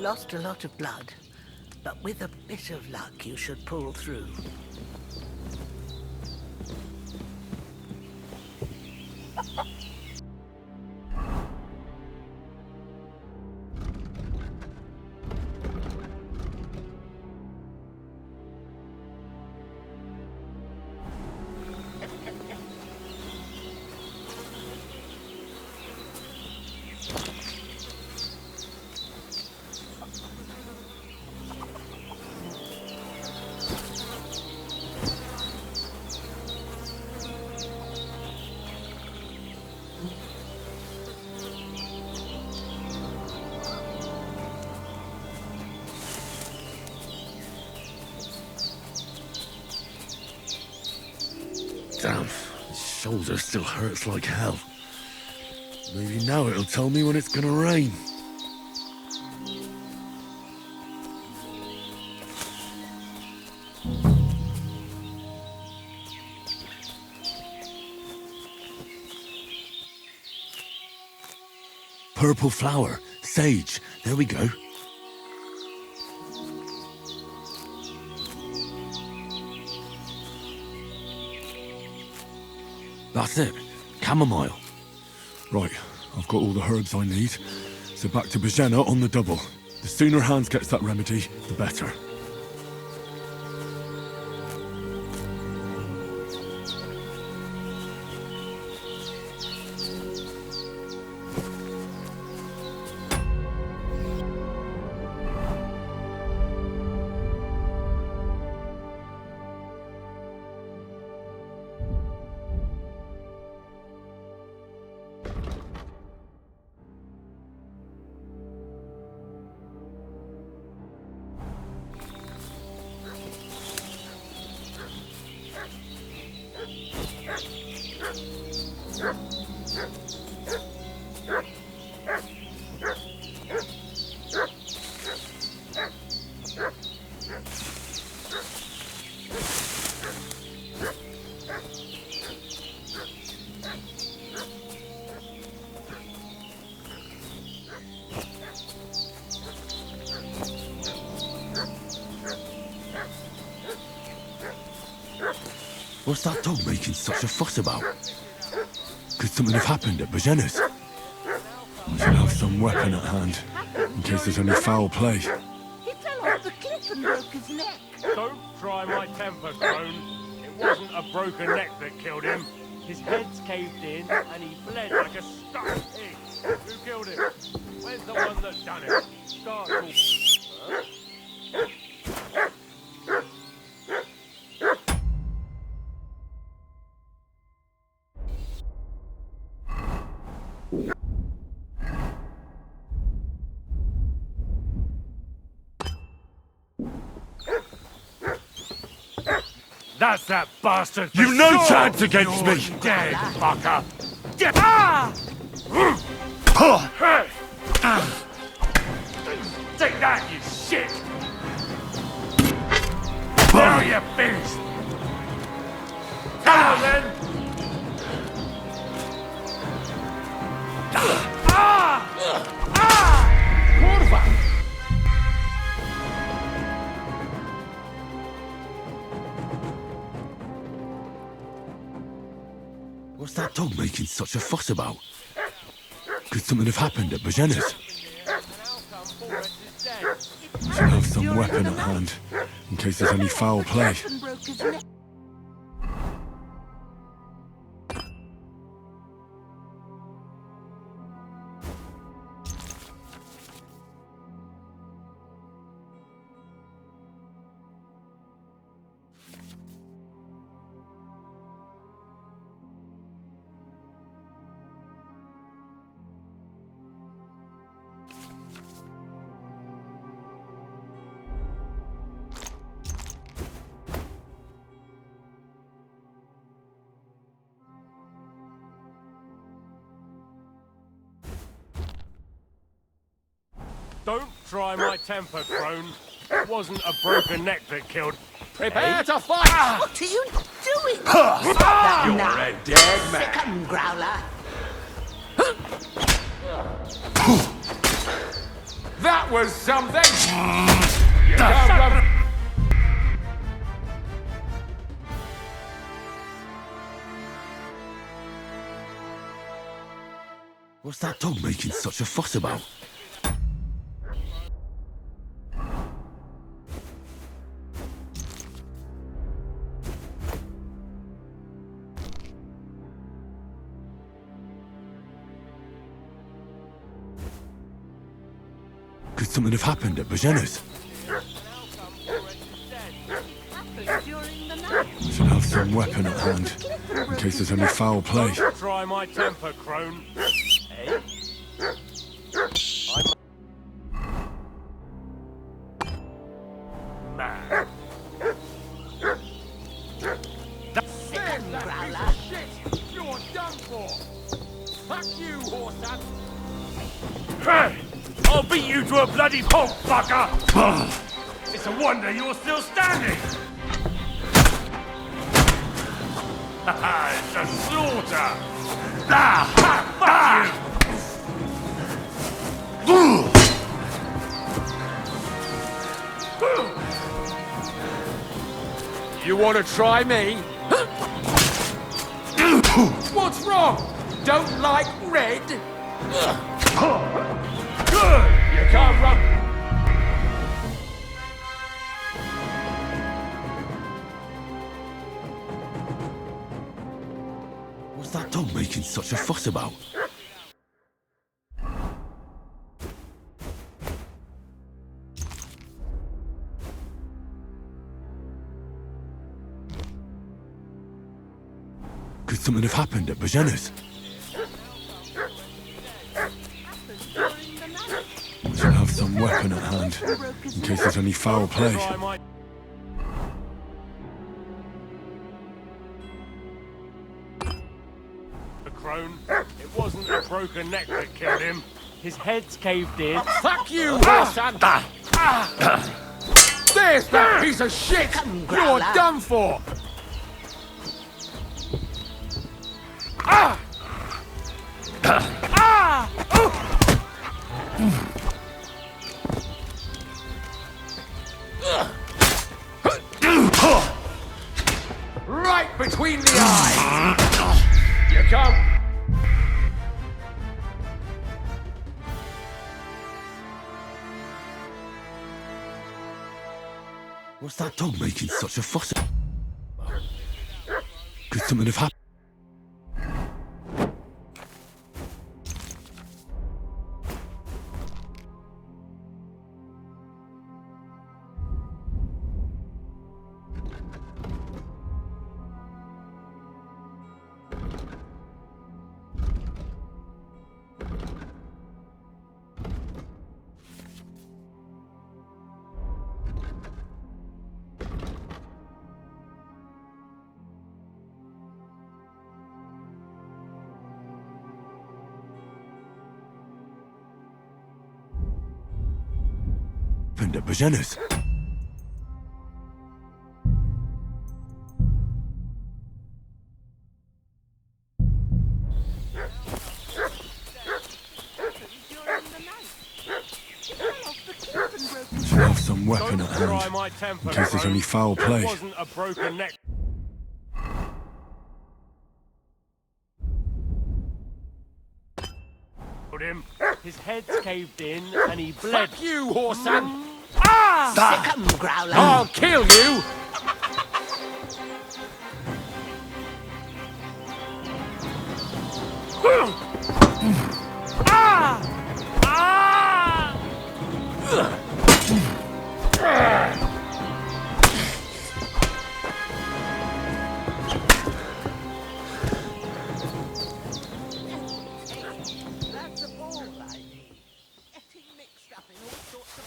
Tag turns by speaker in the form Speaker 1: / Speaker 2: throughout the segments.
Speaker 1: lost a lot of blood, but with a bit of luck you should pull through.
Speaker 2: Damn, his shoulder still hurts like hell. Maybe now it'll tell me when it's gonna rain. Purple flower, sage, there we go. That's it. Chamomile. Right, I've got all the herbs I need. So back to Bajena on the double. The sooner Hans gets that remedy, the better. What's that dog making such a fuss about? Could something have happened at Bajena's? I should have some weapon at hand, in case there's any foul play.
Speaker 1: He fell off the cliff and broke his neck.
Speaker 3: Don't try my temper, Crone. It wasn't a broken neck that killed him. His head's caved in and he bled like a stuck pig. Who killed him? Where's the one that done it? Start talking. Huh? That's that bastard!
Speaker 2: You've no chance against me!
Speaker 3: You're dead, fucker! Ah! Take that, you shit! Now you're finished! Come on, then! Kurwa!
Speaker 2: What's that dog making such a fuss about? Could something have happened at Bajena's? I should have some weapon at hand, in case there's any foul play.
Speaker 1: And broke his neck.
Speaker 3: Don't try my temper, Crone. It wasn't a broken neck that killed.
Speaker 4: Prepare to fight!
Speaker 1: What are you doing? Stop that
Speaker 4: You're
Speaker 1: now.
Speaker 4: a dead man.
Speaker 1: Sick 'em, Growler.
Speaker 4: That was something! You can't run.
Speaker 2: What's that dog making such a fuss about? Could something have happened at Bajena's? We should have some weapon at hand, in case there's any foul play.
Speaker 3: Try my temper, crone. Eh? I'm mad.
Speaker 4: That piece of shit! You're done for! Fuck you, horse.
Speaker 3: Hey! I'll beat you to a bloody pulp, fucker! It's a wonder you're still standing! It's a slaughter! Fuck you!
Speaker 4: You want to try me? What's wrong? Don't like red? Good! You can't run.
Speaker 2: What's that dog making such a fuss about? Could something have happened at Bajena's? We should have some weapon at hand, in case there's any foul play.
Speaker 3: Try my... The crone. It wasn't a broken neck that killed him. His head's caved in.
Speaker 4: Fuck you, horse. There's that piece of shit! You're done for! Right between the eyes! You can't...
Speaker 2: What's that dog making such a fuss about? Could something have happened? At Bajena's. We should have some weapon at hand, in case there's any foul play.
Speaker 3: It wasn't a broken neck. Him. His head's caved in and he bled.
Speaker 4: Fuck you, horse-son!
Speaker 1: Sick 'em, Growler.
Speaker 4: I'll kill you!
Speaker 1: That's a ball I need. Getting mixed up in all sorts of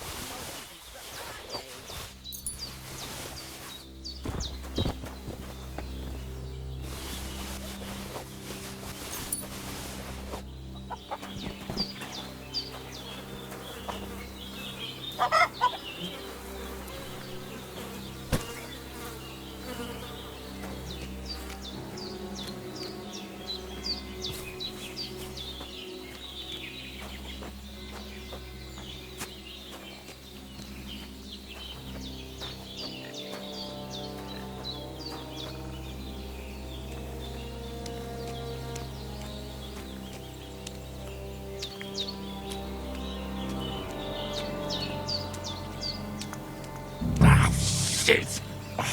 Speaker 2: Shit! My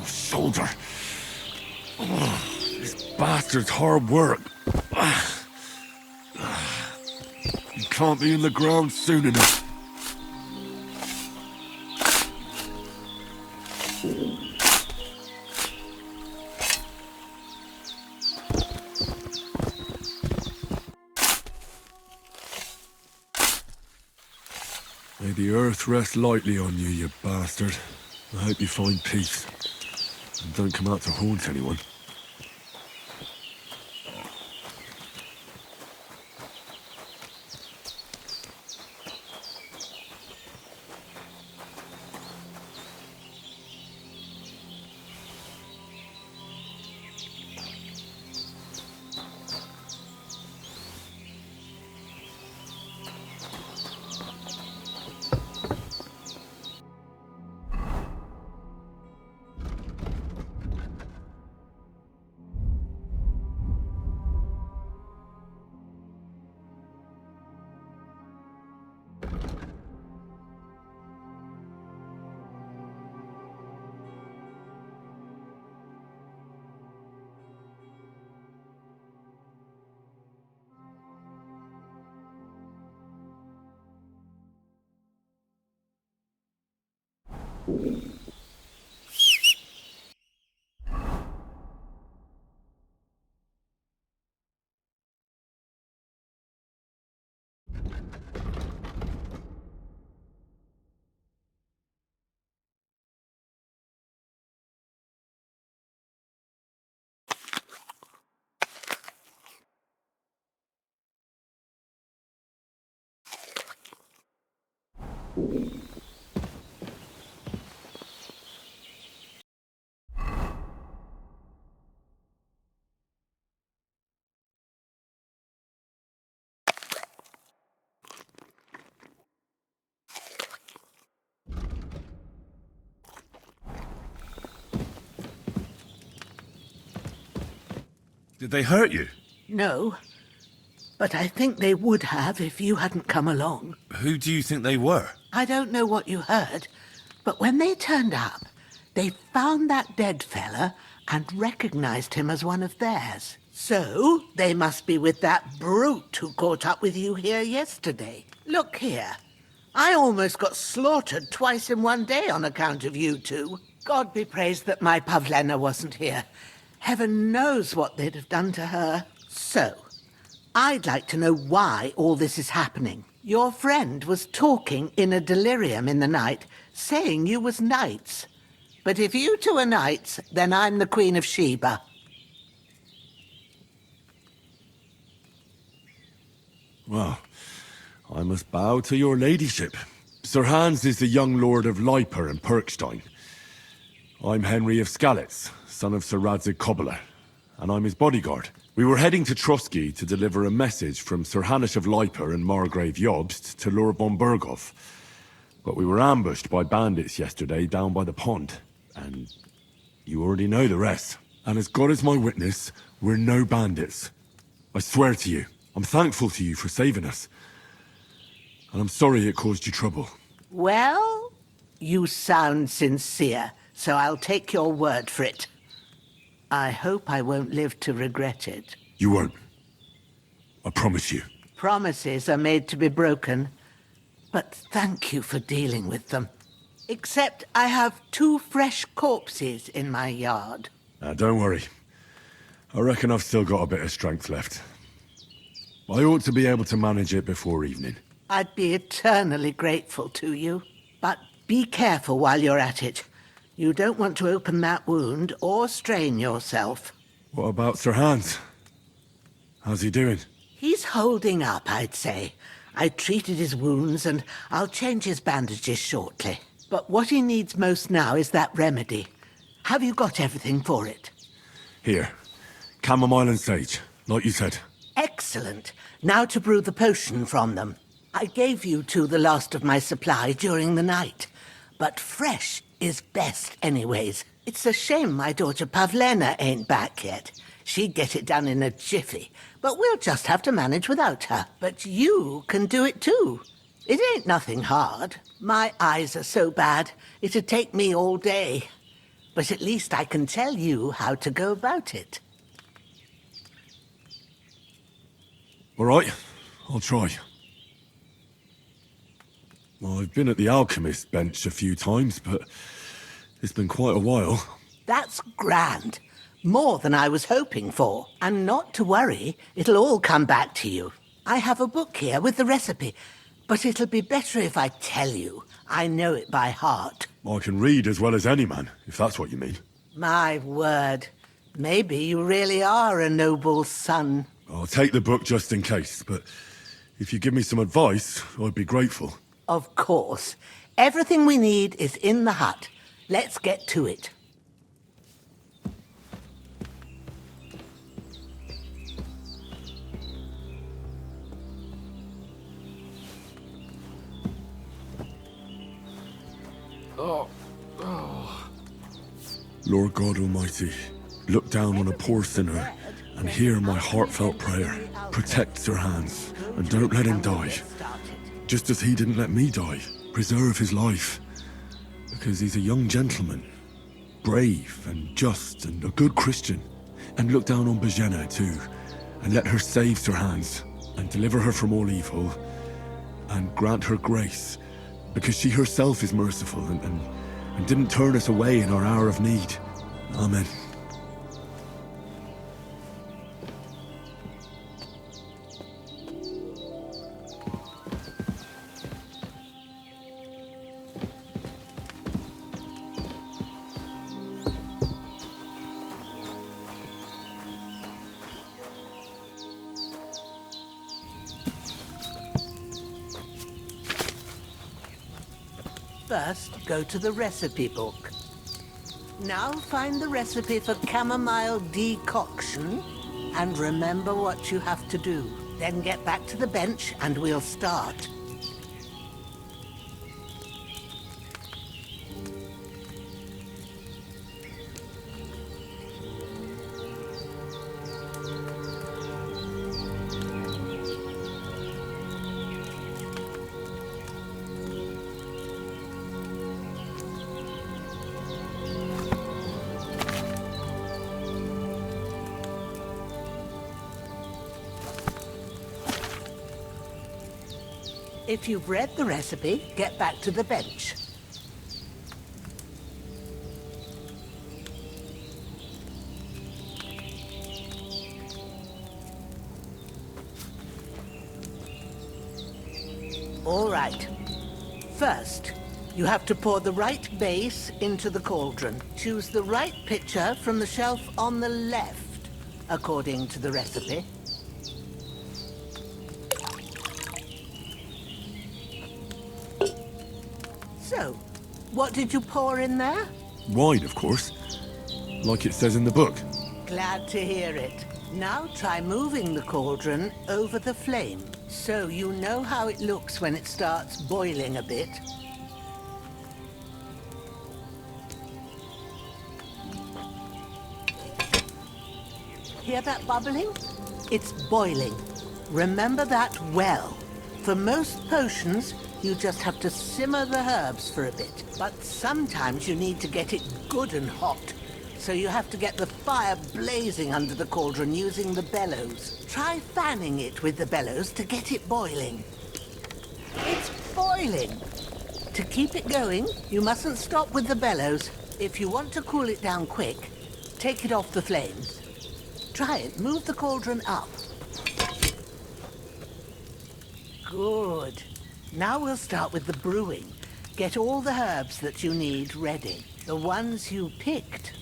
Speaker 2: shoulder. This bastard's hard work. You can't be in the ground soon enough. May the earth rest lightly on you, you bastard. I hope you find peace. And don't come out to haunt anyone.
Speaker 5: Did they hurt you?
Speaker 1: No, but I think they would have if you hadn't come along.
Speaker 5: Who do you think they were?
Speaker 1: I don't know what you heard, but when they turned up, they found that dead fella and recognized him as one of theirs. So, they must be with that brute who caught up with you here yesterday. Look here. I almost got slaughtered twice in one day on account of you two. God be praised that my Pavlena wasn't here. Heaven knows what they'd have done to her. So, I'd like to know why all this is happening. Your friend was talking in a delirium in the night, saying you was knights. But if you two are knights, then I'm the Queen of Sheba.
Speaker 2: Well, I must bow to your ladyship. Sir Hans is the young lord of Leiper and Perkstein. I'm Henry of Skalitz, son of Sir Radzig Kobyla, and I'm his bodyguard. We were heading to Trotsky to deliver a message from Sir Hanush of Leiper and Margrave Jobst to Lord von Berghoff. But we were ambushed by bandits yesterday down by the pond, and you already know the rest. And as God is my witness, we're no bandits. I swear to you, I'm thankful to you for saving us. And I'm sorry it caused you trouble.
Speaker 1: Well, you sound sincere, so I'll take your word for it. I hope I won't live to regret it.
Speaker 2: You won't. I promise you.
Speaker 1: Promises are made to be broken, but thank you for dealing with them. Except I have 2 fresh corpses in my yard.
Speaker 2: Now, don't worry. I reckon I've still got a bit of strength left. I ought to be able to manage it before evening.
Speaker 1: I'd be eternally grateful to you. But be careful while you're at it. You don't want to open that wound or strain yourself.
Speaker 2: What about Sir Hans? How's he doing?
Speaker 1: He's holding up, I'd say. I treated his wounds and I'll change his bandages shortly. But what he needs most now is that remedy. Have you got everything for it?
Speaker 2: Here. Chamomile and sage, like you said.
Speaker 1: Excellent. Now to brew the potion from them. I gave you two the last of my supply during the night. But fresh is best anyways. It's a shame my daughter Pavlena ain't back yet. She'd get it done in a jiffy. But we'll just have to manage without her. But you can do it too. It ain't nothing hard. My eyes are so bad, it'd take me all day. But at least I can tell you how to go about it.
Speaker 2: All right, I'll try. I've been at the alchemist bench a few times, but it's been quite a while.
Speaker 1: That's grand. More than I was hoping for. And not to worry, it'll all come back to you. I have a book here with the recipe, but it'll be better if I tell you. I know it by heart.
Speaker 2: I can read as well as any man, if that's what you mean.
Speaker 1: My word. Maybe you really are a noble son.
Speaker 2: I'll take the book just in case, but if you give me some advice, I'd be grateful.
Speaker 1: Of course. Everything we need is in the hut. Let's get to it.
Speaker 2: Lord God Almighty, look down on a poor sinner and hear my heartfelt prayer. Protect Sir Hans and don't let him die. Just as he didn't let me die. Preserve his life. Because he's a young gentleman. Brave and just and a good Christian. And look down on Bajena too. And let her save Sir Hans. And deliver her from all evil. And grant her grace. Because she herself is merciful and didn't turn us away in our hour of need. Amen.
Speaker 1: First, go to the recipe book. Now find the recipe for chamomile decoction and remember what you have to do. Then get back to the bench and we'll start. If you've read the recipe, get back to the bench. All right. First, you have to pour the right base into the cauldron. Choose the right pitcher from the shelf on the left, according to the recipe. So, what did you pour in there?
Speaker 2: Wine, of course. Like it says in the book.
Speaker 1: Glad to hear it. Now try moving the cauldron over the flame, so you know how it looks when it starts boiling a bit. Hear that bubbling? It's boiling. Remember that well. For most potions, you just have to simmer the herbs for a bit. But sometimes you need to get it good and hot. So you have to get the fire blazing under the cauldron using the bellows. Try fanning it with the bellows to get it boiling. It's boiling! To keep it going, you mustn't stop with the bellows. If you want to cool it down quick, take it off the flames. Try it. Move the cauldron up. Good. Now we'll start with the brewing. Get all the herbs that you need ready. The ones you picked.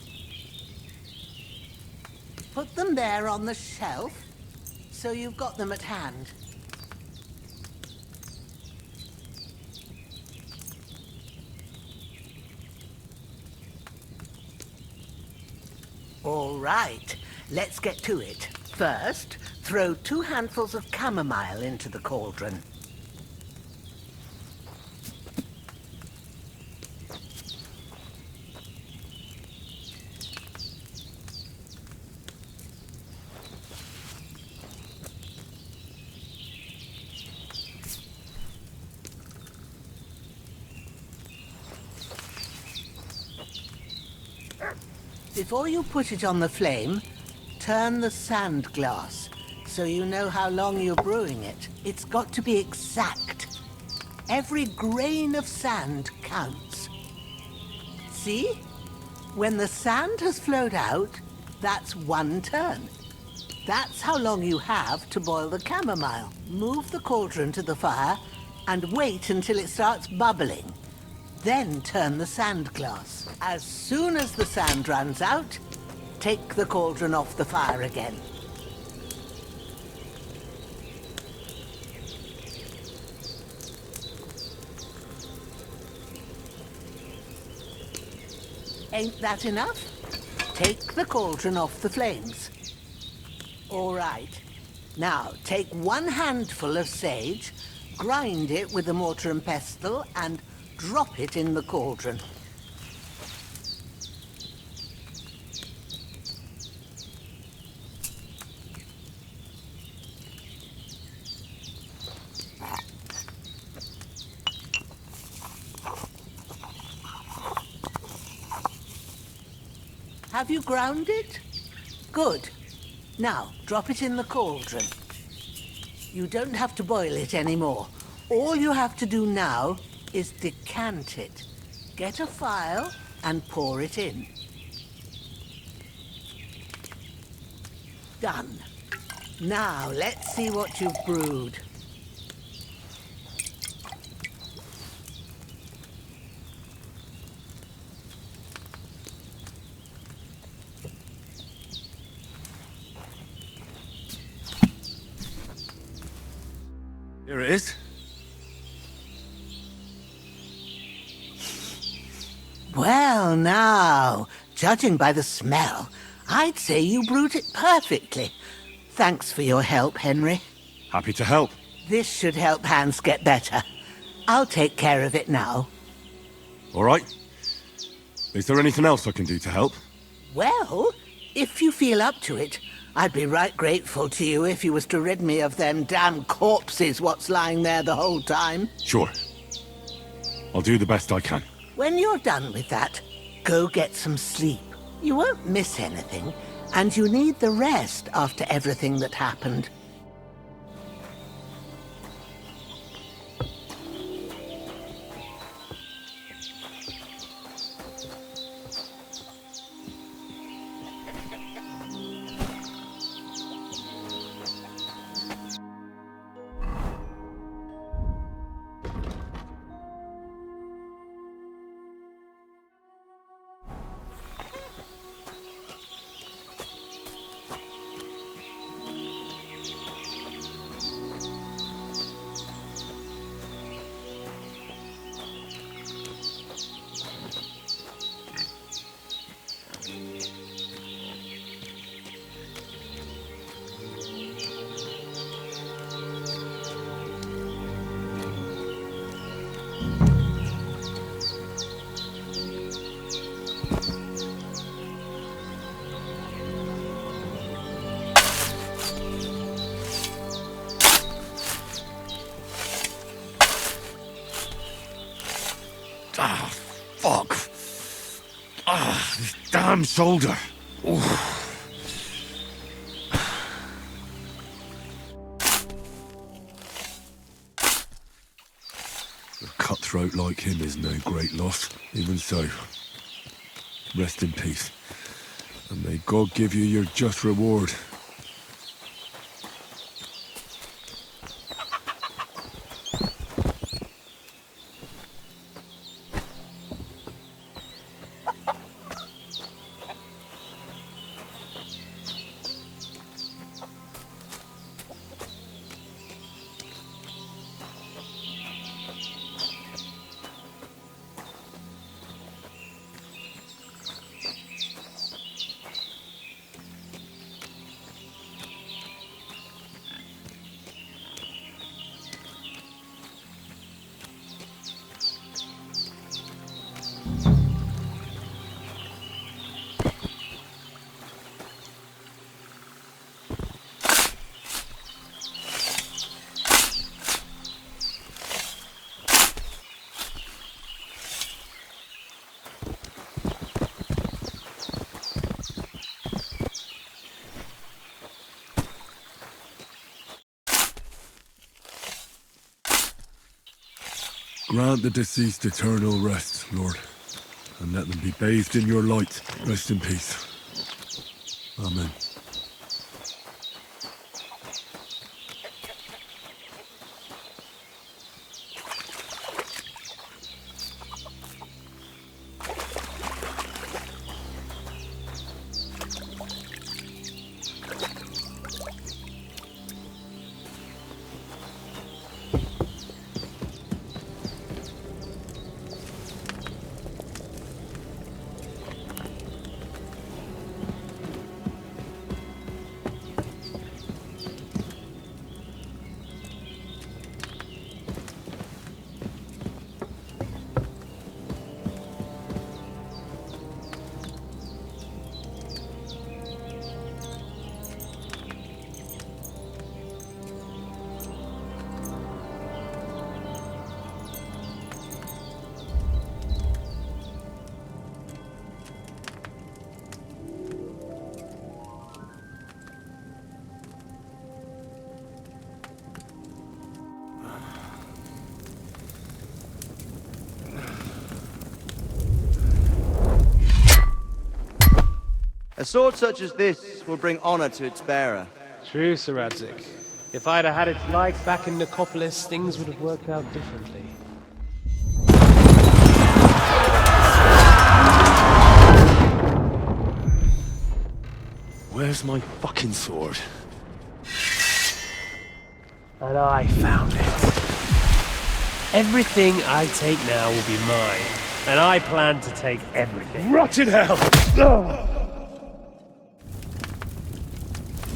Speaker 1: Put them there on the shelf, so you've got them at hand. All right, let's get to it. First, throw 2 handfuls of chamomile into the cauldron. Before you put it on the flame, turn the sand glass so you know how long you're brewing it. It's got to be exact. Every grain of sand counts. See? When the sand has flowed out, that's 1 turn. That's how long you have to boil the chamomile. Move the cauldron to the fire and wait until it starts bubbling. Then turn the sand glass. As soon as the sand runs out, take the cauldron off the fire again. Ain't that enough? Take the cauldron off the flames. All right. Now, take 1 handful of sage, grind it with a mortar and pestle, and drop it in the cauldron. Have you ground it? Good. Now, drop it in the cauldron. You don't have to boil it anymore. All you have to do now is decant it. Get a phial and pour it in. Done. Now, let's see what you've brewed.
Speaker 2: Here it is.
Speaker 1: Well, now, judging by the smell, I'd say you brewed it perfectly. Thanks for your help, Henry.
Speaker 2: Happy to help.
Speaker 1: This should help Hans get better. I'll take care of it now.
Speaker 2: All right. Is there anything else I can do to help?
Speaker 1: Well, if you feel up to it, I'd be right grateful to you if you was to rid me of them damn corpses what's lying there the whole time.
Speaker 2: Sure. I'll do the best I can.
Speaker 1: When you're done with that, go get some sleep. You won't miss anything, and you need the rest after everything that happened.
Speaker 2: Ah, fuck. Ah, this damn shoulder. Oof. A cutthroat like him is no great loss. Even so, rest in peace. And may God give you your just reward. Grant the deceased eternal rest, Lord, and let them be bathed in your light. Rest in peace. Amen.
Speaker 6: A sword such as this will bring honor to its bearer.
Speaker 7: True, Sir Radzik. If I'd have had its like back in Nicopolis, things would have worked out differently.
Speaker 2: Where's my fucking sword?
Speaker 7: And I found it. Everything I take now will be mine, and I plan to take everything.
Speaker 2: Rot in hell!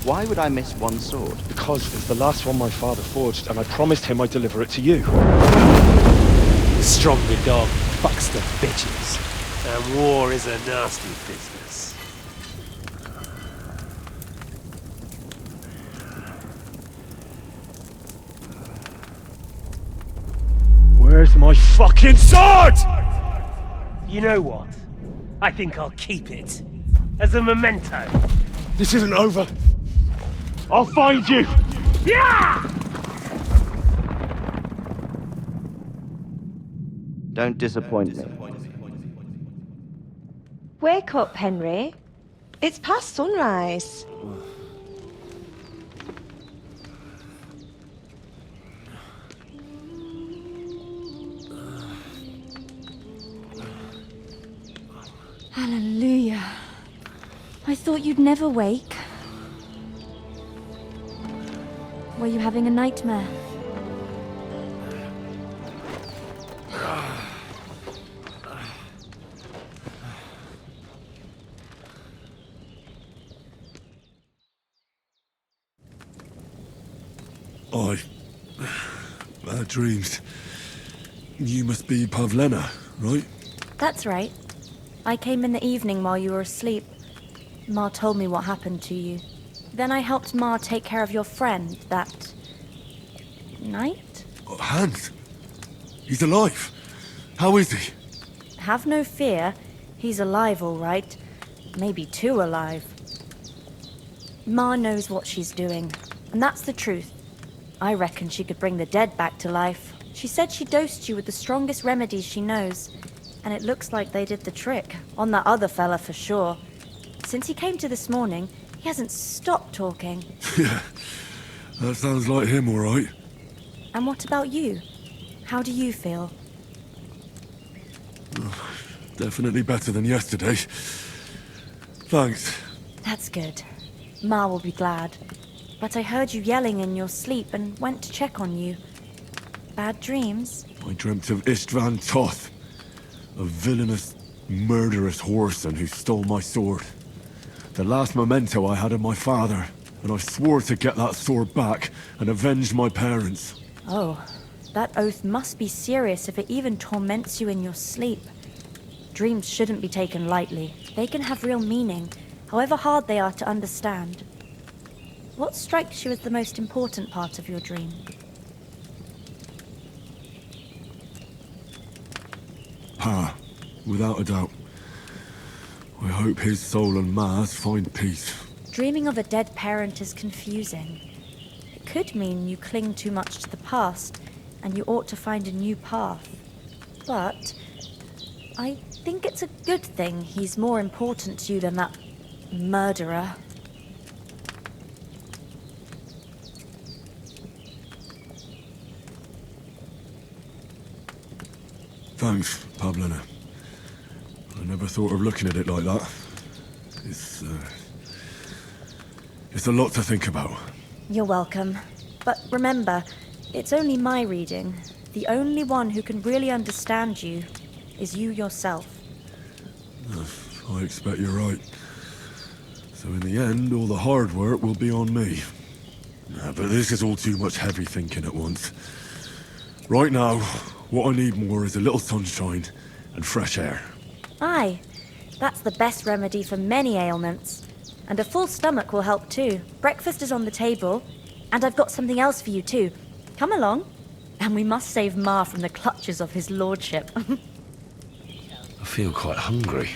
Speaker 6: Why would I miss one sword?
Speaker 8: Because it's the last one my father forged, and I promised him I'd deliver it to you.
Speaker 7: The stronger dog fucks the bitches, and war is a nasty business.
Speaker 8: Where's my fucking sword?
Speaker 7: You know what? I think I'll keep it. As a memento.
Speaker 8: This isn't over. I'll find you!
Speaker 7: Yeah!
Speaker 6: Don't disappoint me.
Speaker 9: Wake up, Henry. It's past sunrise.
Speaker 10: Hallelujah. I thought you'd never wake. Were you having a nightmare?
Speaker 2: Bad dreams. You must be Pavlena, right?
Speaker 10: That's right. I came in the evening while you were asleep. Ma told me what happened to you. Then I helped Ma take care of your friend that night?
Speaker 2: Oh, Hans! He's alive! How is he?
Speaker 10: Have no fear. He's alive, all right. Maybe too alive. Ma knows what she's doing, and that's the truth. I reckon she could bring the dead back to life. She said she dosed you with the strongest remedies she knows, and it looks like they did the trick. On that other fella for sure. Since he came to this morning, he hasn't stopped talking.
Speaker 2: Yeah, that sounds like him, all right.
Speaker 10: And what about you? How do you feel?
Speaker 2: Definitely better than yesterday. Thanks.
Speaker 10: That's good. Ma will be glad. But I heard you yelling in your sleep and went to check on you. Bad dreams?
Speaker 2: I dreamt of Istvan Toth, a villainous, murderous whoreson who stole my sword. The last memento I had of my father, and I swore to get that sword back and avenge my parents.
Speaker 10: Oh, that oath must be serious if it even torments you in your sleep. Dreams shouldn't be taken lightly. They can have real meaning, however hard they are to understand. What strikes you as the most important part of your dream?
Speaker 2: Pa, without a doubt. I hope his soul and Ma's find peace.
Speaker 10: Dreaming of a dead parent is confusing. It could mean you cling too much to the past, and you ought to find a new path. But I think it's a good thing he's more important to you than that murderer.
Speaker 2: Thanks, Pavlina. I never thought of looking at it like that. It's a lot to think about.
Speaker 10: You're welcome. But remember, it's only my reading. The only one who can really understand you is you yourself.
Speaker 2: I expect you're right. So in the end, all the hard work will be on me. But this is all too much heavy thinking at once. Right now, what I need more is a little sunshine and fresh air.
Speaker 10: Aye, that's the best remedy for many ailments. And a full stomach will help too. Breakfast is on the table, and I've got something else for you too. Come along, and we must save Ma from the clutches of his lordship.
Speaker 5: I feel quite hungry.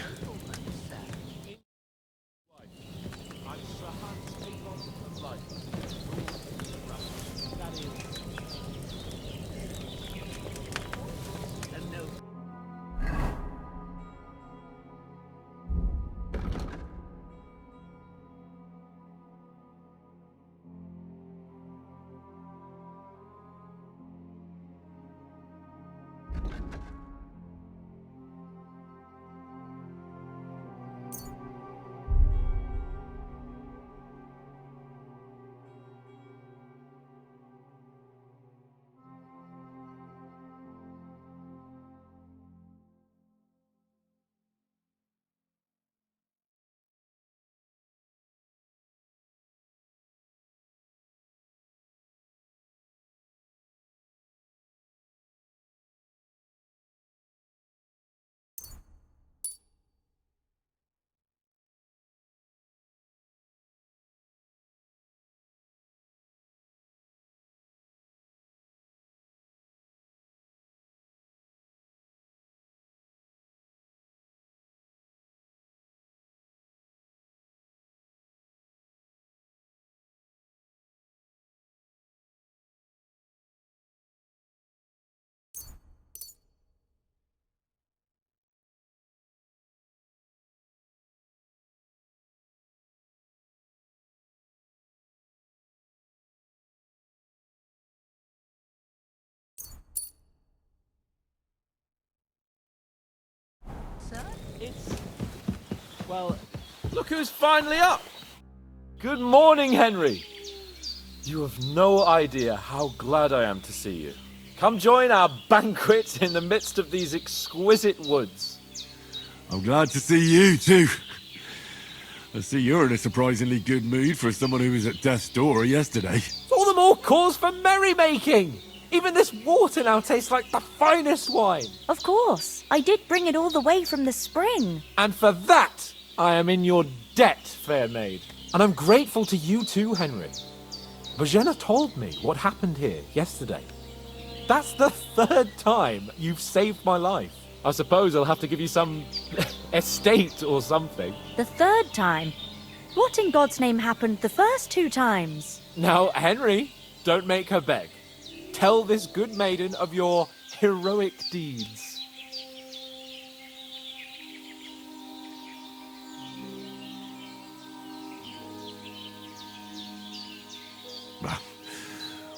Speaker 4: Well, look who's finally up! Good morning, Henry! You have no idea how glad I am to see you. Come join our banquet in the midst of these exquisite woods.
Speaker 2: I'm glad to see you too. I see you're in a surprisingly good mood for someone who was at death's door yesterday.
Speaker 4: All the more cause for merrymaking! Even this water now tastes like the finest wine!
Speaker 10: Of course, I did bring it all the way from the spring.
Speaker 4: And for that, I am in your debt, fair maid. And I'm grateful to you too, Henry. Bojena told me what happened here yesterday. That's the third time you've saved my life. I suppose I'll have to give you some estate or something.
Speaker 10: The third time? What in God's name happened the first 2 times?
Speaker 4: Now, Henry, don't make her beg. Tell this good maiden of your heroic deeds.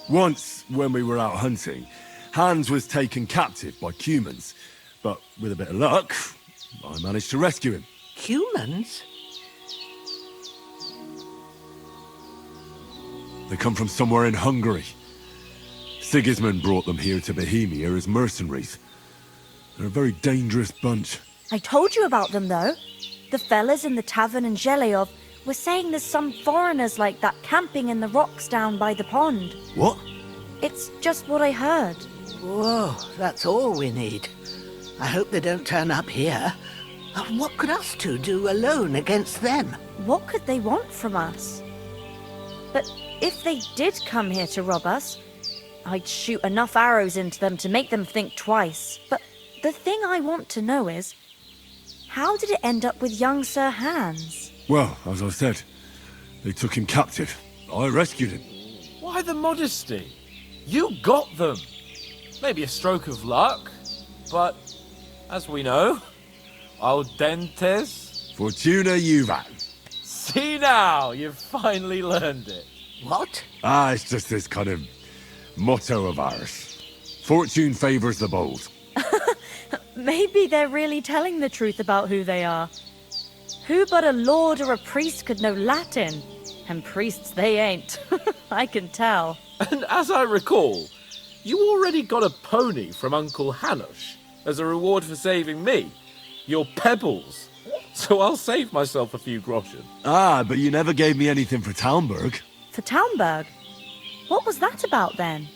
Speaker 2: Once, when we were out hunting, Hans was taken captive by humans. But with a bit of luck, I managed to rescue him.
Speaker 1: Humans?
Speaker 2: They come from somewhere in Hungary. Sigismund brought them here to Bohemia as mercenaries. They're a very dangerous bunch.
Speaker 10: I told you about them, though. The fellas in the tavern in Zheleyov were saying there's some foreigners like that camping in the rocks down by the pond.
Speaker 2: What?
Speaker 10: It's just what I heard.
Speaker 1: Whoa, that's all we need. I hope they don't turn up here. What could us two do alone against them?
Speaker 10: What could they want from us? But if they did come here to rob us, I'd shoot enough arrows into them to make them think twice. But the thing I want to know is, how did it end up with young Sir Hans?
Speaker 2: Well, as I said, they took him captive. I rescued him.
Speaker 4: Why the modesty? You got them. Maybe a stroke of luck. But, as we know, audentes.
Speaker 2: Fortuna juvat.
Speaker 4: See now, you've finally learned it.
Speaker 1: What?
Speaker 2: It's just this kind of motto of ours. Fortune favors the bold.
Speaker 10: Maybe they're really telling the truth about who they are. Who but a lord or a priest could know Latin? And priests they ain't. I can tell.
Speaker 4: And as I recall, you already got a pony from Uncle Hanush as a reward for saving me. Your pebbles. So I'll save myself a few groschen.
Speaker 2: But you never gave me anything for Talmberg.
Speaker 10: For Talmberg? What was that about then?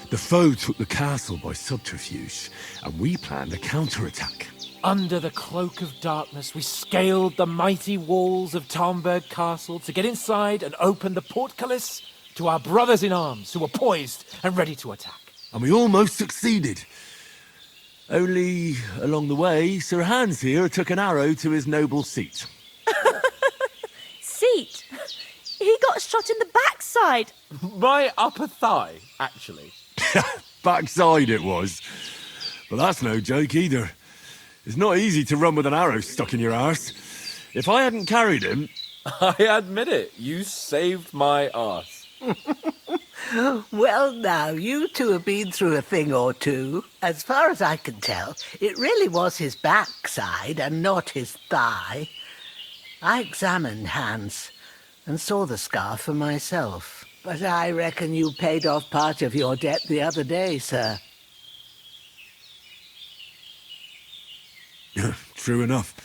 Speaker 2: The foe took the castle by subterfuge, and we planned a counterattack.
Speaker 4: Under the cloak of darkness, we scaled the mighty walls of Talmberg Castle to get inside and open the portcullis to our brothers in arms who were poised and ready to attack.
Speaker 2: And we almost succeeded. Only, along the way, Sir Hans here took an arrow to his noble seat.
Speaker 10: Seat? He got shot in the backside.
Speaker 4: My upper thigh, actually.
Speaker 2: Backside it was. But that's no joke either. It's not easy to run with an arrow stuck in your arse. If I hadn't carried him...
Speaker 4: I admit it, you saved my arse.
Speaker 1: Well, now, you two have been through a thing or two. As far as I can tell, it really was his backside and not his thigh. I examined Hans and saw the scar for myself. But I reckon you paid off part of your debt the other day, sir.
Speaker 2: True enough.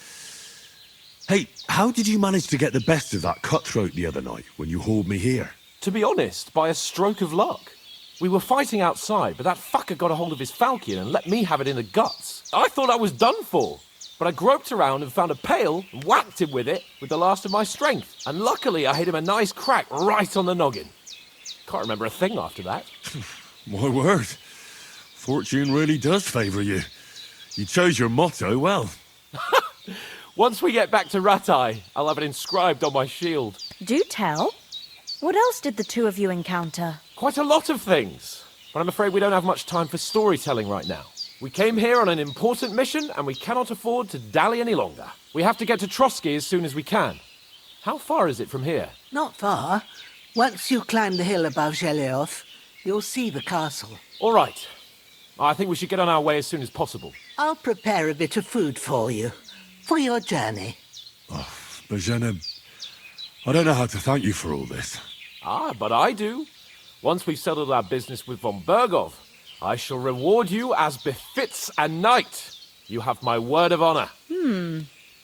Speaker 2: Hey, how did you manage to get the best of that cutthroat the other night when you hauled me here?
Speaker 4: To be honest, by a stroke of luck. We were fighting outside, but that fucker got a hold of his falchion and let me have it in the guts. I thought I was done for. But I groped around and found a pail and whacked him with it with the last of my strength. And luckily I hit him a nice crack right on the noggin. Can't remember a thing after that.
Speaker 2: My word. Fortune really does favour you. You chose your motto well.
Speaker 4: Once we get back to Ratai, I'll have it inscribed on my shield.
Speaker 10: Do tell. What else did the two of you encounter?
Speaker 4: Quite a lot of things. But I'm afraid we don't have much time for storytelling right now. We came here on an important mission, and we cannot afford to dally any longer. We have to get to Trotsky as soon as we can. How far is it from here?
Speaker 1: Not far. Once you climb the hill above Geleoth, you'll see the castle.
Speaker 4: All right. I think we should get on our way as soon as possible.
Speaker 1: I'll prepare a bit of food for you, for your journey.
Speaker 2: Bozhena, I don't know how to thank you for all this.
Speaker 4: But I do. Once we've settled our business with von Bergov, I shall reward you as befits a knight. You have my word of honor.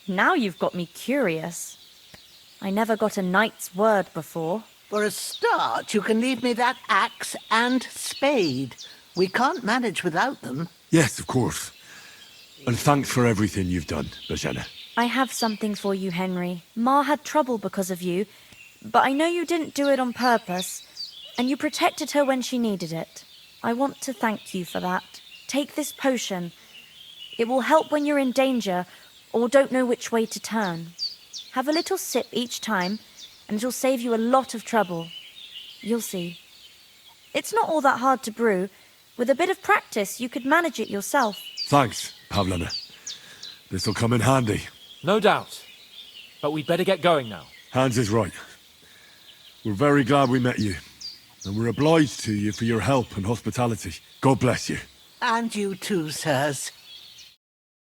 Speaker 10: Now you've got me curious. I never got a knight's word before.
Speaker 1: For a start, you can leave me that axe and spade. We can't manage without them.
Speaker 2: Yes, of course. And thanks for everything you've done, Bozhena.
Speaker 10: I have something for you, Henry. Ma had trouble because of you, but I know you didn't do it on purpose, and you protected her when she needed it. I want to thank you for that. Take this potion. It will help when you're in danger or don't know which way to turn. Have a little sip each time, and it'll save you a lot of trouble. You'll see. It's not all that hard to brew. With a bit of practice, you could manage it yourself.
Speaker 2: Thanks, Pavlana. This'll come in handy.
Speaker 4: No doubt. But we'd better get going now.
Speaker 2: Hans is right. We're very glad we met you. And we're obliged to you for your help and hospitality. God bless you.
Speaker 1: And you too, sirs.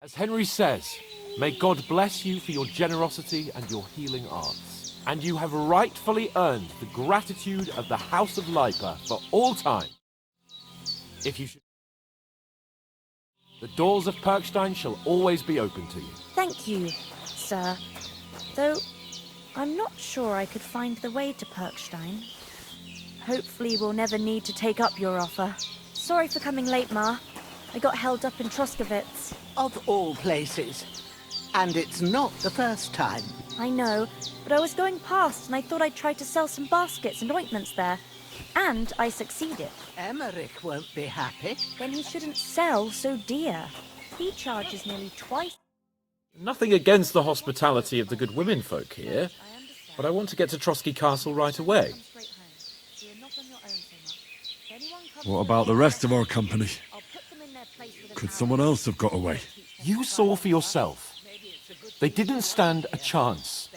Speaker 4: As Henry says, may God bless you for your generosity and your healing arts. And you have rightfully earned the gratitude of the House of Lipa for all time. If you should... The doors of Perkstein shall always be open to you.
Speaker 10: Thank you, sir. Though, I'm not sure I could find the way to Perkstein. Hopefully we'll never need to take up your offer. Sorry for coming late, Ma. I got held up in Troskowitz.
Speaker 1: Of all places. And it's not the first time.
Speaker 10: I know, but I was going past and I thought I'd try to sell some baskets and ointments there. And I succeeded.
Speaker 1: Emmerich won't be happy.
Speaker 10: Then he shouldn't sell so dear. He charges nearly twice.
Speaker 4: Nothing against the hospitality of the good women folk here, but I want to get to Trotsky Castle right away.
Speaker 2: What about the rest of our company? Could someone else have got away?
Speaker 4: You saw for yourself. They didn't stand a chance.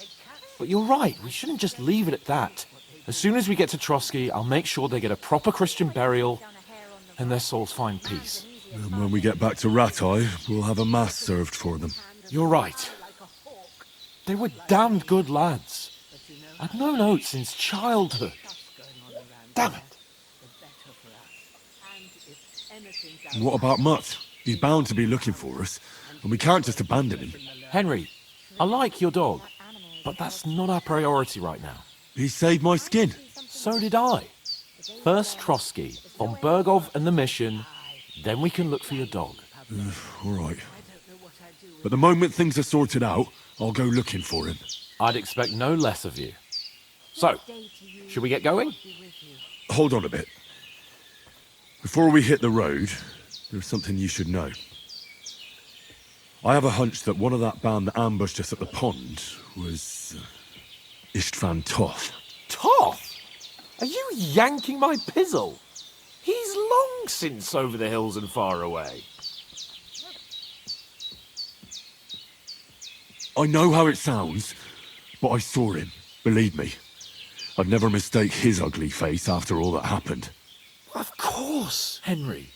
Speaker 4: But you're right, we shouldn't just leave it at that. As soon as we get to Trotsky, I'll make sure they get a proper Christian burial and their souls find peace.
Speaker 2: And when we get back to Rattay, we'll have a mass served for them.
Speaker 4: You're right. They were damned good lads. I've known Oates since childhood. Damn it.
Speaker 2: What about Mutt? He's bound to be looking for us, and we can't just abandon him.
Speaker 4: Henry, I like your dog, but that's not our priority right now.
Speaker 2: He saved my skin.
Speaker 4: So did I. First Trotsky, von Bergov and the mission, then we can look for your dog.
Speaker 2: All right. But the moment things are sorted out, I'll go looking for him.
Speaker 4: I'd expect no less of you. So, should we get going?
Speaker 2: Hold on a bit. Before we hit the road, there's something you should know. I have a hunch that one of that band that ambushed us at the pond was Istvan Toth.
Speaker 4: Toth? Are you yanking my pizzle? He's long since over the hills and far away.
Speaker 2: I know how it sounds, but I saw him, believe me. I'd never mistake his ugly face after all that happened.
Speaker 4: Of course, Henry.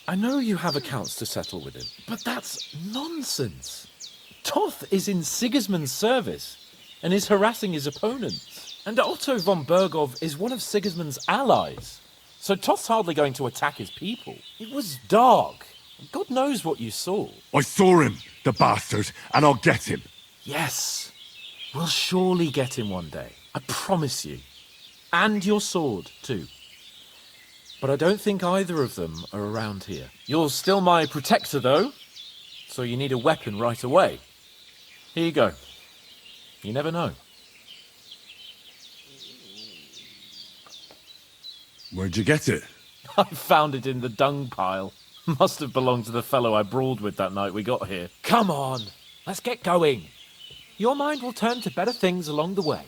Speaker 4: I know you have accounts to settle with him, but that's nonsense. Toth is in Sigismund's service and is harassing his opponents. And Otto von Bergov is one of Sigismund's allies. So Toth's hardly going to attack his people. It was dark. God knows what you saw.
Speaker 2: I saw him, the bastard, and I'll get him.
Speaker 4: Yes. We'll surely get him one day. I promise you. And your sword, too. But I don't think either of them are around here. You're still my protector, though. So you need a weapon right away. Here you go. You never know.
Speaker 2: Where'd you get it?
Speaker 4: I found it in the dung pile. Must have belonged to the fellow I brawled with that night we got here. Come on, let's get going. Your mind will turn to better things along the way.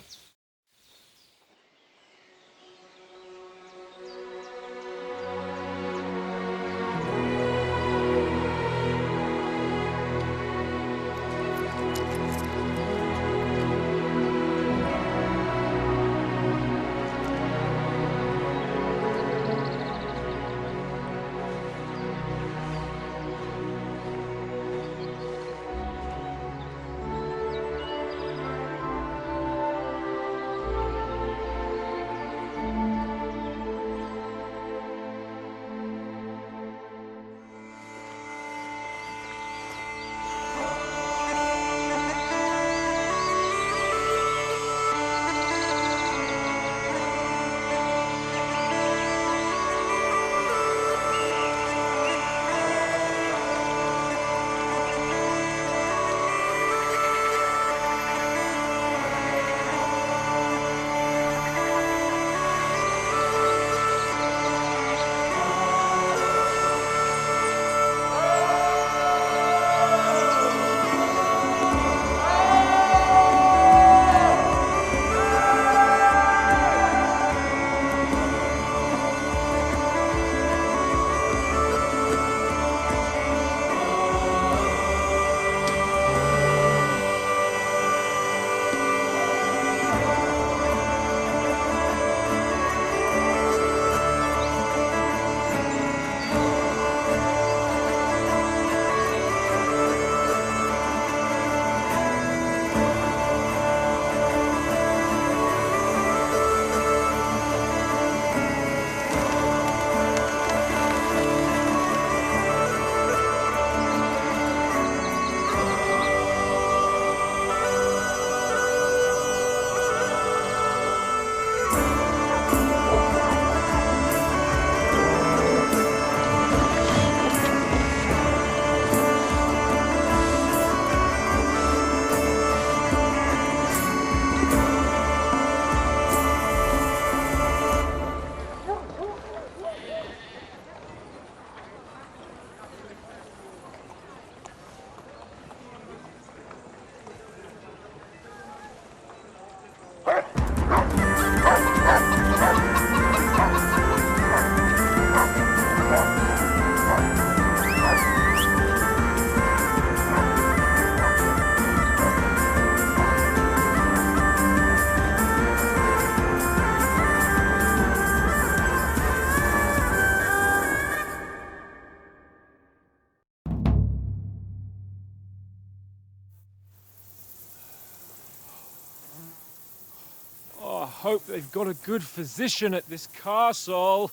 Speaker 4: hope they've got a good physician at this castle.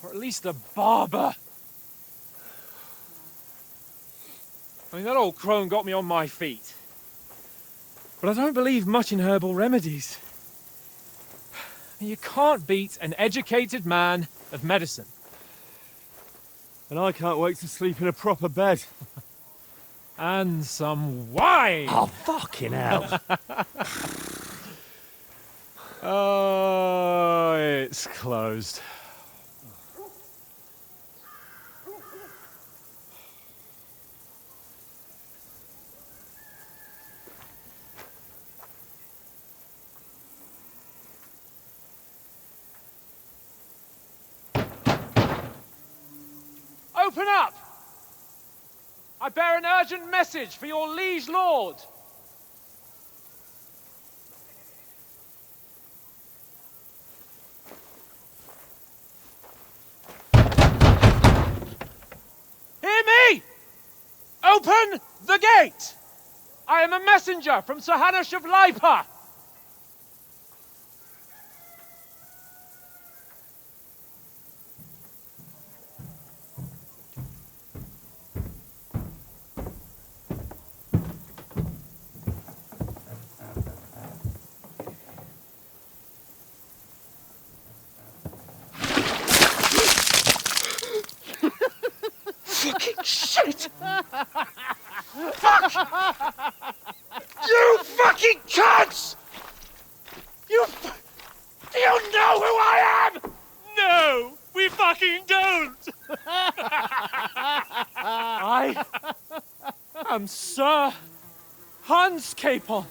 Speaker 4: Or at least a barber. I mean, that old crone got me on my feet. But I don't believe much in herbal remedies. You can't beat an educated man of medicine.
Speaker 2: And I can't wait to sleep in a proper bed.
Speaker 4: And some wine!
Speaker 5: Oh, fucking hell.
Speaker 4: Oh, it's closed. Open up! I bear an urgent message for your liege lord. Hear me! Open the gate! I am a messenger from Sir Hanush of Lipa.
Speaker 7: Fucking shit! Fuck! You fucking cunts! Do you know who I am?
Speaker 3: No, we fucking don't!
Speaker 4: I am Sir Hans Capon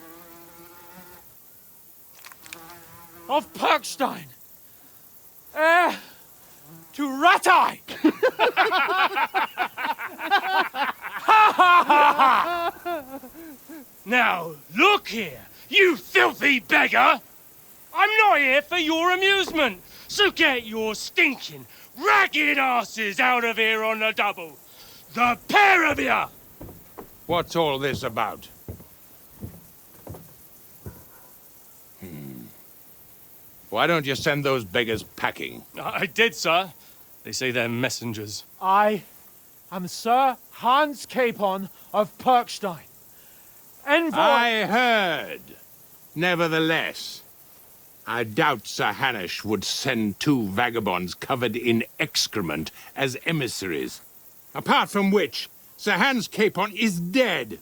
Speaker 4: of Perkstein, heir to Ratai.
Speaker 3: Now, look here, you filthy beggar! I'm not here for your amusement, so get your stinking, ragged asses out of here on the double. The pair of you!
Speaker 11: What's all this about? Why don't you send those beggars packing?
Speaker 3: I did, sir. They say they're messengers.
Speaker 4: I am Sir Hans Capon of Perkstein, envoy.
Speaker 11: I heard. Nevertheless, I doubt Sir Hanush would send two vagabonds covered in excrement as emissaries. Apart from which, Sir Hans Capon is dead.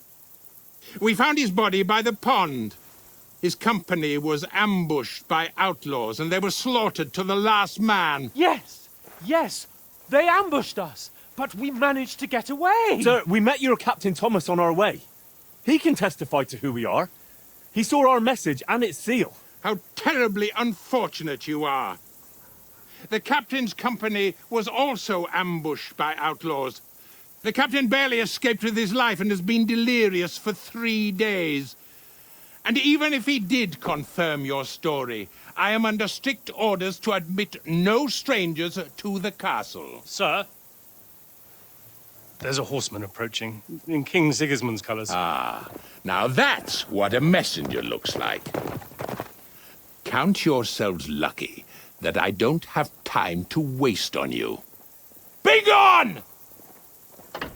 Speaker 11: We found his body by the pond. His company was ambushed by outlaws, and they were slaughtered to the last man.
Speaker 4: Yes, yes, they ambushed us, but we managed to get away.
Speaker 8: Sir, we met your Captain Thomas on our way. He can testify to who we are. He saw our message and its seal.
Speaker 11: How terribly unfortunate you are. The captain's company was also ambushed by outlaws. The captain barely escaped with his life and has been delirious for 3 days. And even if he did confirm your story, I am under strict orders to admit no strangers to the castle.
Speaker 3: Sir, there's a horseman approaching, in King Sigismund's colours.
Speaker 11: Ah, now that's what a messenger looks like. Count yourselves lucky that I don't have time to waste on you. Be gone!
Speaker 4: I'm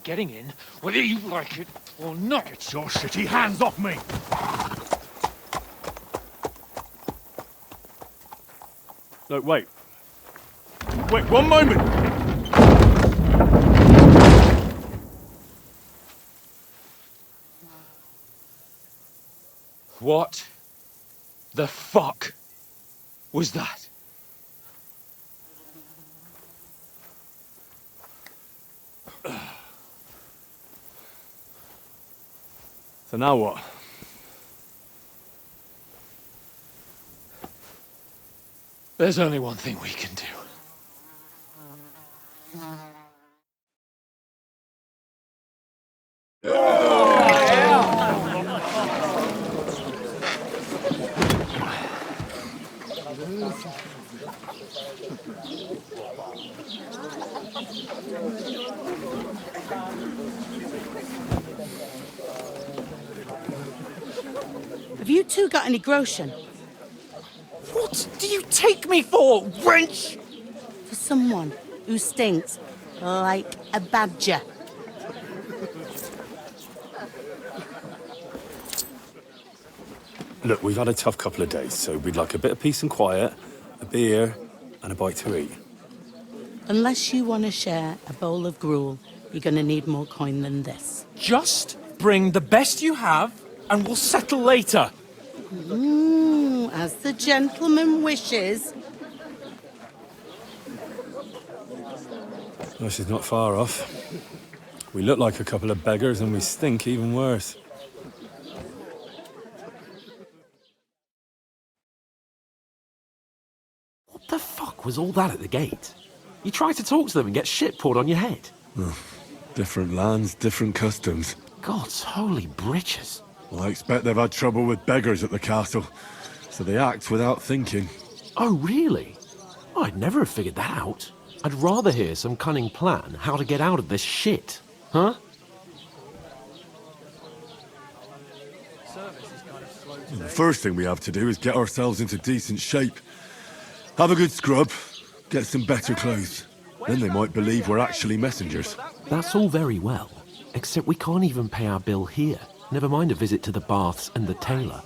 Speaker 4: getting in, whether you like it or not.
Speaker 2: Get your shitty hands off me!
Speaker 8: No, wait. Wait, one moment!
Speaker 4: What the fuck was that?
Speaker 8: So now what?
Speaker 4: There's only one thing we can do.
Speaker 12: Have you two got any groschen?
Speaker 4: What do you take me for, wench?
Speaker 12: For someone who stinks like a badger.
Speaker 5: Look, we've had a tough couple of days, so we'd like a bit of peace and quiet, a beer, and a bite to eat.
Speaker 12: Unless you want to share a bowl of gruel, you're going to need more coin than this.
Speaker 4: Just bring the best you have, and we'll settle later.
Speaker 12: As the gentleman wishes.
Speaker 5: Well, she's not far off. We look like a couple of beggars, and we stink even worse.
Speaker 4: What the fuck was all that at the gate? You tried to talk to them and get shit poured on your head.
Speaker 2: Different lands, different customs.
Speaker 4: God's holy britches.
Speaker 2: Well, I expect they've had trouble with beggars at the castle, so they act without thinking.
Speaker 4: Oh, really? I'd never have figured that out. I'd rather hear some cunning plan how to get out of this shit. Huh?
Speaker 2: The first thing we have to do is get ourselves into decent shape. Have a good scrub, get some better clothes. Then they might believe we're actually messengers.
Speaker 4: That's all very well, except we can't even pay our bill here. Never mind a visit to the baths and the tailor.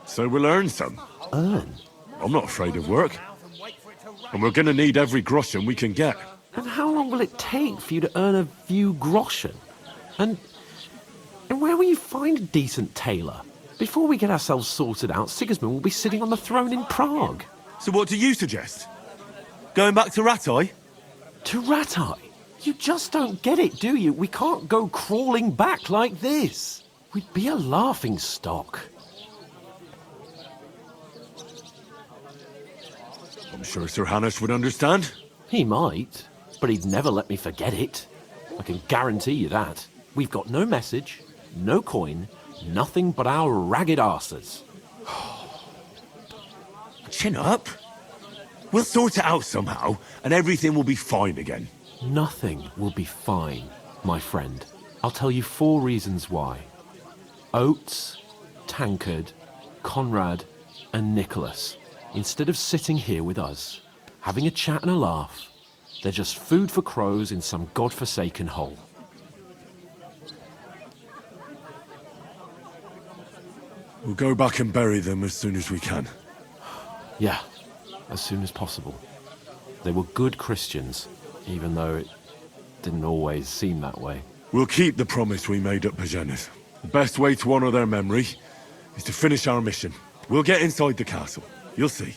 Speaker 2: So we'll earn some.
Speaker 4: Earn?
Speaker 2: I'm not afraid of work. And we're gonna need every groschen we can get.
Speaker 4: And how long will it take for you to earn a few groschen? And where will you find a decent tailor? Before we get ourselves sorted out, Sigismund will be sitting on the throne in Prague.
Speaker 2: So what do you suggest? Going back to Ratai?
Speaker 4: To Ratai? You just don't get it, do you? We can't go crawling back like this. We'd be a laughing stock.
Speaker 2: I'm sure Sir Hanush would understand.
Speaker 4: He might, but he'd never let me forget it. I can guarantee you that. We've got no message, no coin, nothing but our ragged arses.
Speaker 2: Chin up. We'll sort it out somehow, and everything will be fine again.
Speaker 4: Nothing will be fine, my friend. I'll tell you 4 reasons why. Oates, Tankard, Conrad, and Nicholas, instead of sitting here with us, having a chat and a laugh, they're just food for crows in some godforsaken hole.
Speaker 2: We'll go back and bury them as soon as we can.
Speaker 4: Yeah, as soon as possible. They were good Christians, even though it didn't always seem that way.
Speaker 2: We'll keep the promise we made at Bajena's. The best way to honor their memory is to finish our mission. We'll get inside the castle. You'll see.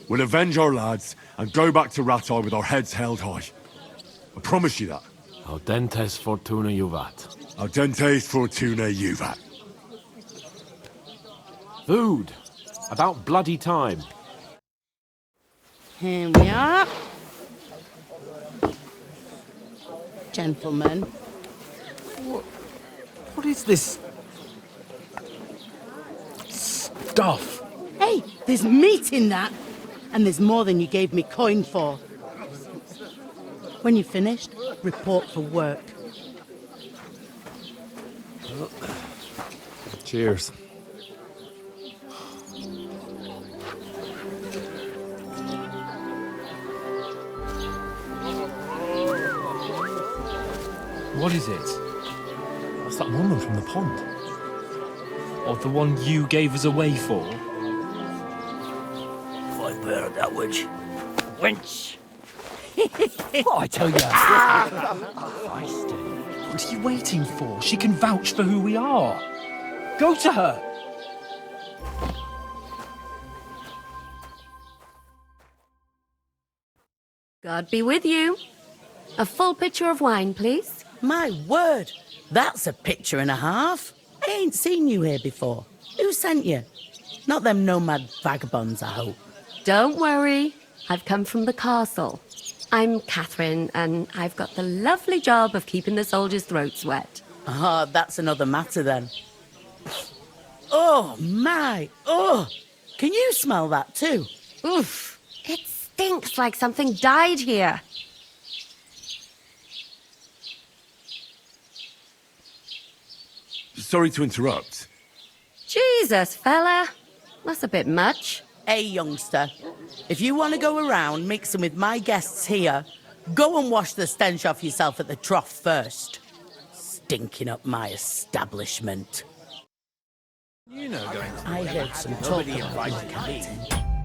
Speaker 2: We'll avenge our lads and go back to Ratai with our heads held high. I promise you that.
Speaker 4: Audentes Fortuna Juvat.
Speaker 2: Audentes Fortuna Juvat.
Speaker 4: Food. About bloody time.
Speaker 12: Here we are. Gentlemen.
Speaker 4: What is this stuff?
Speaker 12: Hey, there's meat in that. And there's more than you gave me coin for. When you're finished, report for work.
Speaker 5: Cheers.
Speaker 7: What is it?
Speaker 5: That's that woman from the pond.
Speaker 7: Or the one you gave us away for?
Speaker 13: I bear that witch. Wench!
Speaker 7: What I tell you? What are you waiting for? She can vouch for who we are. Go to her.
Speaker 14: God be with you. A full pitcher of wine, please.
Speaker 12: My word, that's a picture and a half. I ain't seen you here before. Who sent you? Not them nomad vagabonds, I hope.
Speaker 14: Don't worry. I've come from the castle. I'm Catherine, and I've got the lovely job of keeping the soldiers' throats wet.
Speaker 12: Ah, that's another matter then. Oh, my. Oh, can you smell that too?
Speaker 14: Oof. It stinks like something died here.
Speaker 2: sorry to interrupt.
Speaker 14: Jesus, fella. That's a bit much.
Speaker 12: Hey, youngster. If you want to go around mixing with my guests here, go and wash the stench off yourself at the trough first. Stinking up my establishment.
Speaker 4: You know, going
Speaker 12: I heard some talk about your captain.